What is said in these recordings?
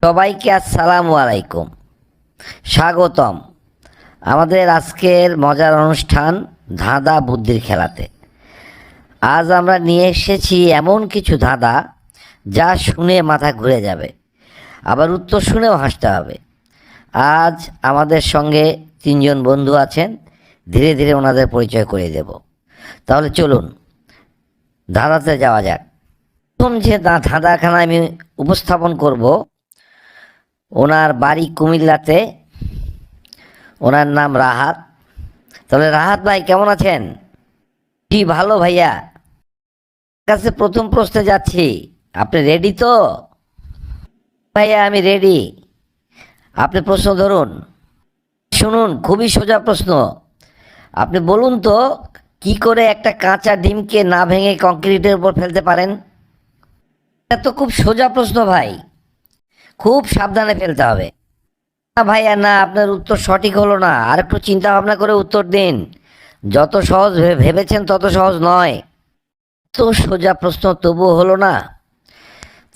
সবাইকে আসসালামু আলাইকুম, স্বাগতম আমাদের আজকের মজার অনুষ্ঠান ধাঁধা বুদ্ধির খেলাতে। আজ আমরা নিয়ে এসেছি এমন কিছু ধাঁধা যা শুনে মাথা ঘুরে যাবে, আবার উত্তর শুনেও হাসতে হবে। আজ আমাদের সঙ্গে তিনজন বন্ধু আছেন, ধীরে ধীরে ওনাদের পরিচয় করিয়ে দেব। তাহলে চলুন ধাঁধাতে যাওয়া যাক। প্রথম যে ধাঁধাখানা আমি উপস্থাপন করব, ওনার বাড়ি কুমিল্লাতে, ওনার নাম রাহাত। তাহলে রাহাত ভাই কেমন আছেন? কি ভালো ভাইয়া। কাছে প্রথম প্রশ্নে যাচ্ছি, আপনি রেডি তো? ভাইয়া আমি রেডি, আপনি প্রশ্ন ধরুন। শুনুন, খুবই সোজা প্রশ্ন। আপনি বলুন তো, কি করে একটা কাঁচা ডিমকে না ভেঙে কংক্রিটের উপর ফেলতে পারেন? এটা তো খুব সোজা প্রশ্ন ভাই, খুব সাবধানে ফেলতে হবে। না ভাইয়া না, আপনার উত্তর সঠিক হলো না, আর একটু চিন্তা ভাবনা করে উত্তর দিন। যত সহজ ভেবেছেন তত সহজ নয়। তো সোজা প্রশ্ন তবুও হলো না,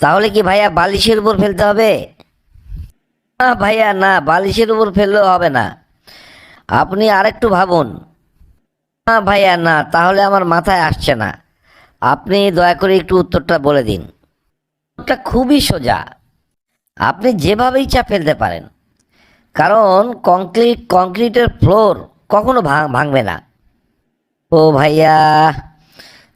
তাহলে কি ভাইয়া বালিশের উপর ফেলতে হবে? না ভাইয়া না, বালিশের উপর ফেললেও হবে না, আপনি আরেকটু ভাবুন। না ভাইয়া না, তাহলে আমার মাথায় আসছে না, আপনি দয়া করে একটু উত্তরটা বলে দিন। উত্তরটা খুবই সোজা, আপনি যেভাবে ইচ্ছা ফেলতে পারেন, কারণ কংক্রিটের ফ্লোর কখনো ভাঙবে না। ও ভাইয়া,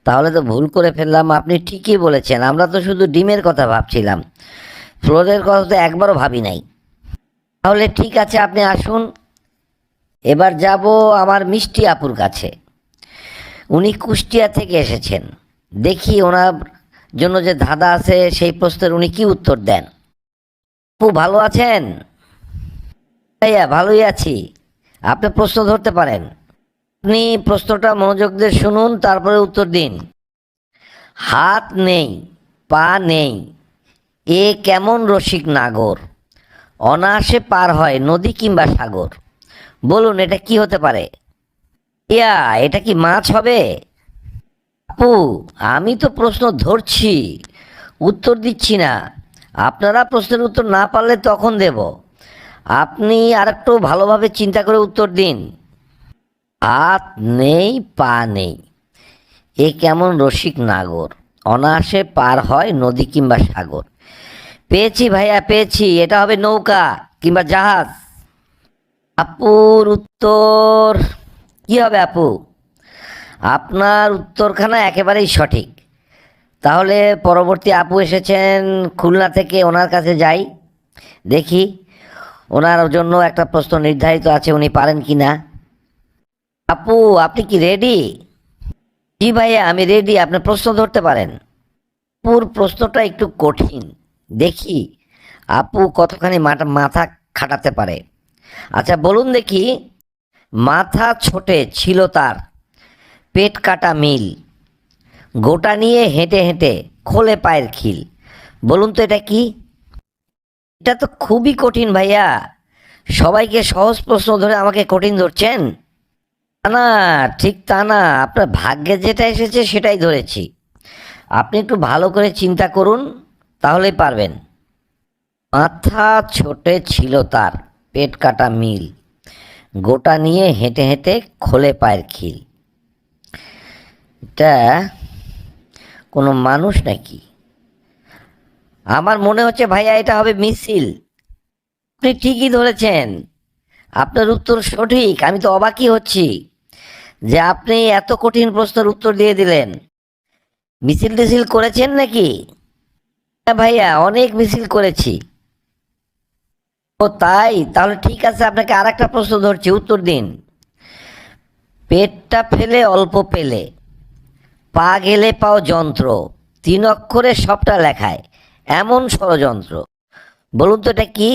তাহলে তো ভুল করে ফেললাম। আপনি ঠিকই বলেছেন, আমরা তো শুধু ডিমের কথা ভাবছিলাম, ফ্লোরের কথা তো একবারও ভাবি নাই। তাহলে ঠিক আছে, আপনি আসুন। এবার যাব আমার মিষ্টি আপুর কাছে। উনি কুষ্টিয়া থেকে এসেছেন, দেখি ওনার জন্য যে ধাঁধা আছে সেই প্রশ্নের উনি কি উত্তর দেন। আপু ভালো আছেন? ভাইয়া ভালোই আছি, আপনি প্রশ্ন ধরতে পারেন। আপনি প্রশ্নটা মনোযোগ দিয়ে শুনুন, তারপরে উত্তর দিন। হাত নেই, পা নেই, এ কেমন রসিক নাগর, অনায়াসে পার হয় নদী কিংবা সাগর। বলুন এটা কি হতে পারে? ইয়া, এটা কি মাছ হবে? আপু, আমি তো প্রশ্ন ধরছি, উত্তর দিচ্ছি না। আপনারা প্রশ্নের উত্তর না পারলে তখন দেব, আপনি আরেকটু ভালোভাবে চিন্তা করে উত্তর দিন। হাত নেই, পা নেই, এ কেমন রসিক নাগর, অনায়াসে পার হয় নদী কিংবা সাগর। পেয়েছি ভাইয়া পেয়েছি, এটা হবে নৌকা কিংবা জাহাজ। আপুর উত্তর কি হবে আপু? আপনার উত্তরখানা একেবারেই সঠিক। তাহলে পরবর্তী আপু এসেছেন খুলনা থেকে, ওনার কাছে যাই, দেখি ওনার জন্য একটা প্রশ্ন নির্ধারিত আছে, উনি পারেন কি না। আপু আপনি কি রেডি? জি ভাইয়া আমি রেডি, আপনি প্রশ্ন ধরতে পারেন। আপুর প্রশ্নটা একটু কঠিন, দেখি আপু কতখানি মাথা খাটাতে পারে। আচ্ছা বলুন দেখি, মাথা ছোটে ছিল তার, পেট কাটা মিল, গোটা নিয়ে হেঁটে হেঁটে খোলে পায়ের খিল। বলুন তো এটা কি? এটা তো খুবই কঠিন ভাইয়া, সবাইকে সহজ প্রশ্ন ধরে আমাকে কঠিন ধরছেন। তা না, ঠিক তা না, আপনার ভাগ্যে যেটা এসেছে সেটাই ধরেছি। আপনি একটু ভালো করে চিন্তা করুন, তাহলেই পারবেন। মাথা ছোটে ছিল তার, পেট কাটা মিল, গোটা নিয়ে হেঁটে হেঁটে খোলে পায়ের খিল। এটা কোনো মানুষ নাকি? আমার মনে হচ্ছে ভাইয়া এটা হবে মিছিল। আপনি ঠিকই ধরেছেন, আপনার উত্তর সঠিক। আমি তো অবাকই হচ্ছি যে আপনি এত কঠিন প্রশ্নের উত্তর দিয়ে দিলেন। মিছিল টিছিল করেছেন নাকি? হ্যাঁ ভাইয়া, অনেক মিছিল করেছি। ও তাই, তাহলে ঠিক আছে, আপনাকে আর একটা প্রশ্ন ধরছি, উত্তর দিন। পেটটা ফেলে অল্প পেলে, পা গেলে পাও যন্ত্র, তিন অক্ষরে সবটা লেখায়, এমন ষড়যন্ত্র। বলুন তো এটা কি?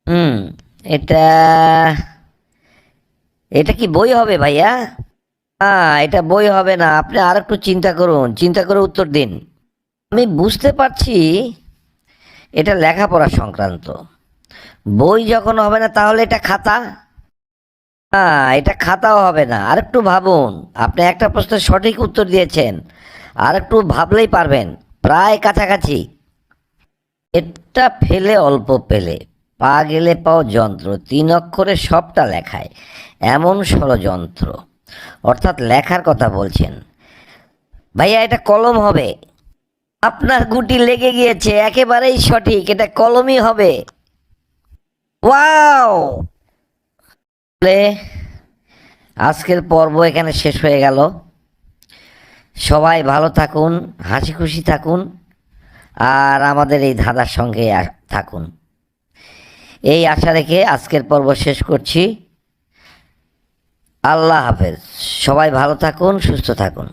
হুম, এটা এটা কি বই হবে ভাইয়া? এটা বই হবে না, আপনি আর একটু চিন্তা করুন, চিন্তা করে উত্তর দিন। আমি বুঝতে পারছি এটা লেখাপড়া সংক্রান্ত। বই যখন হবে না তাহলে এটা খাতা? এটা খাতাও হবে না, আর একটু ভাবুন। আপনি একটা প্রশ্নের সঠিক উত্তর দিয়েছেন, আর একটু ভাবলেই পারবেন, প্রায় কাছাকাছি। এটা ফেলে অল্প পেলে, পা গেলে পাও যন্ত্র, 3 অক্ষরে সবটা লেখায় এমন ষড়যন্ত্র। অর্থাৎ লেখার কথা বলছেন। ভাইয়া এটা কলম হবে। আপনার গুটি লেগে গিয়েছে, একেবারেই সঠিক, এটা কলমই হবে। ওয়াও! তাহলে আজকের পর্ব এখানে শেষ হয়ে গেল। সবাই ভালো থাকুন, হাসি খুশি থাকুন, আর আমাদের এই ধাঁধার সঙ্গে থাকুন, এই আশা রেখে আজকের পর্ব শেষ করছি। আল্লাহ হাফেজ। সবাই ভালো থাকুন, সুস্থ থাকুন।